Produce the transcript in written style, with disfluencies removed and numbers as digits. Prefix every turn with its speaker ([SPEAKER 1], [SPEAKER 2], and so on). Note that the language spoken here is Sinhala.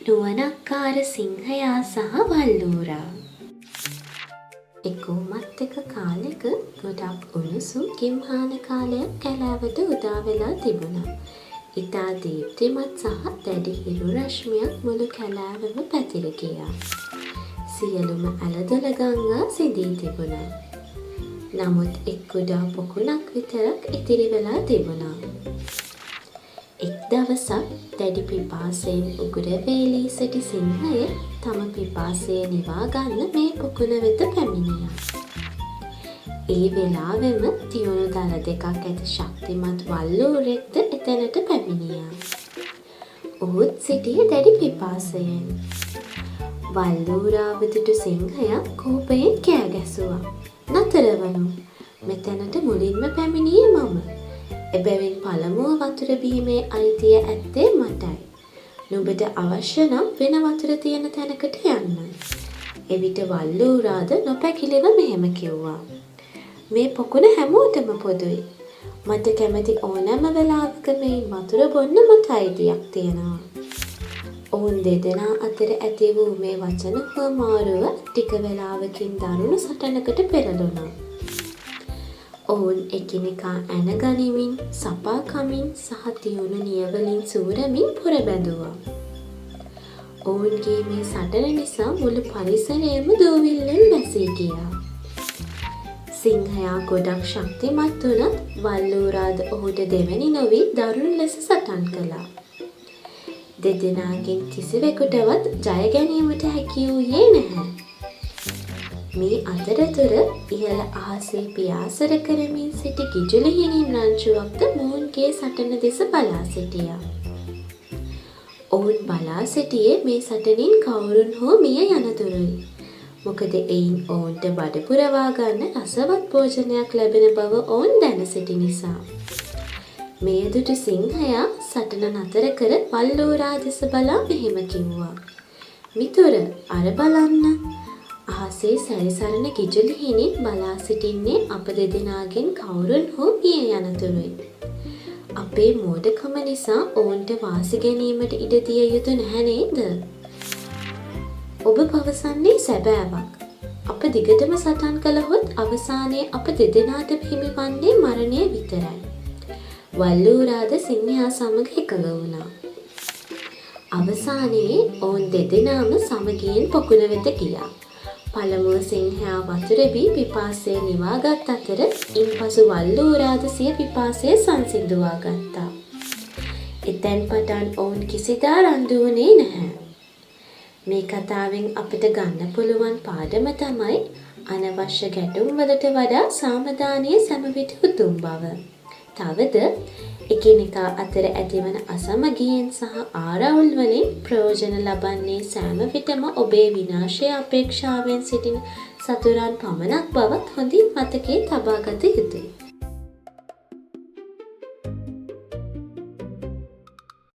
[SPEAKER 1] නුවණක්කාර සිංහයා සහ වල්ලූරා. එකෝමත් එක කාලෙක ගොඩක් උණුසුම් කිම්හාන කාලයක් කැලෑවට උදා වෙලා තිබුණා. ඉතා දීප්තිමත් සහ දැඩි හිරු රශ්මියක් මුළු කැලෑවම පැතිර ගියා. සියලුම ඇලදොල ගංගා සිඳී තිබුණා. නමුත් එක් කුඩා පොකුණක් විතරක් ඉතිරි වෙලා තිබුණා. එක් දවසක් දැඩි පිපාසයෙන් උගුර වේලී සිටි සිංහය තම පිපාසය නිවා ගන්න මේ පොකුණ වෙත පැමිණියා. ඒ වෙලාවෙම තියුණු දල දෙකක් ඇති ශක්තිමත් වල්ලූරෙක්ද එතැනට පැමිණියා. ඔහුත් සිටියේ දැඩි පිපාසයෙන්. වල්ලූරාව දුටු සිංහයා කෝපයෙන් කෑ ගැසුවා. "නතර වනු. මෙතැනට මුලින්ම පැමිණියේ මම. එබැවින් පළමුව වතුර බීමේ අයිතිය ඇත්තේ මටයි. නුඹට අවශ්‍ය නම් වෙන වතුර තියෙන තැනකට යන්න." එවිට වල්ලූරාද නොපැකිලිව මෙහෙම කිව්වා. "මේ පොකුණ හැමෝටම පොදුයි. මට කැමති ඕනෑම වෙලාවක මෙයින් වතුර බොන්න මට අයිතියක් තියෙනවා." ඔවුන් දෙදෙනා අතර ඇති වූ මේ වචන හුවමාරුව ටික වෙලාවකින් දරුණු සටනකට පෙරළුණා. ඔවුන් එකිනෙකා ඇන ගනිමින්, සපා කමින් සහ තියුණු නියවලින් සූරමින් පොර බැඳුවා. ඔවුන්ගේ මේ සටන නිසා මුළු පරිසරයම දූවිල්ලෙන් වැසී ගියා. සිංහයා ගොඩක් ශක්තිමත් වුණත් වල්ලූරාද ඔහුට දෙවැනි නොවී දරුණු ලෙස සටන් කළා. දෙදෙනාගෙන් කිසිවෙකුටවත් ජය ගැනීමට හැකි වූයේ නැහැ. මේ අතරතුර ඉහළ අහසේ පියාසර කරමින් සිටි කිජුලිහිණින් රංචුවක්ද මොවුන්ගේ සටන දෙස බලා සිටියා. ඔවුන් බලා සිටියේ මේ සටනින් කවුරුන් හෝ මිය යනතුරුයි. මොකද එයින් ඔවුන්ට බඩ පුරවා ගන්න රසවත් භෝජනයක් ලැබෙන බව ඔවුන් දැන සිටි නිසා. මෙය දුටු සිංහයා සටන නතර කර වල්ලූරා දෙස බලා මෙහෙම කිව්වා. "මිතුර, අර බලන්න. අහසේ සැරිසරන කිජුලිහිණින් බලා සිටින්නේ අප දෙදෙනාගෙන් කවුරුන් හෝ මිය යනතුරුයි. අපේ මෝඩකම නිසා ඔවුන්ට වාසි ගැනීමට ඉඩ දිය යුතු නැහැ නේද? ඔබ පවසන්නේ සැබෑවක්. අප දිගටම සටන් කළහොත් අවසානයේ අප දෙදෙනාටම හිමි වන්නේ මරණය විතරයි." වල්ලූරාද සිංහයා සමග එකඟ වුණා. අවසානයේ ඔවුන් දෙදෙනාම සමගියෙන් පොකුණ වෙත ගියා. පළමුව සිංහයා වතුර බී පිපාසය නිවාගත් අතර ඉන්පසු වල්ලූරාද සිය පිපාසය සංසිඳුවා ගත්තා. එතැන් පටන් ඔවුන් කිසිදා රණ්ඩු වුණේ නැහැ. මේ කතාවෙන් අපිට ගන්න පුළුවන් පාඩම තමයි අනවශ්‍ය ගැටුම් වලට වඩා සාමදානය සැමවිට උතුම් බව. තවද එකිනෙකා අතර ඇතිවන අසමගියෙන් සහ ආරවුල් වලින් ප්‍රයෝජන ලබන්නේ සෑම විටම ඔබේ විනාශය අපේක්ෂාවෙන් සිටින සතුරන් පමණක් බවත් හොඳින් මතකයේ තබා ගත යුතුයි.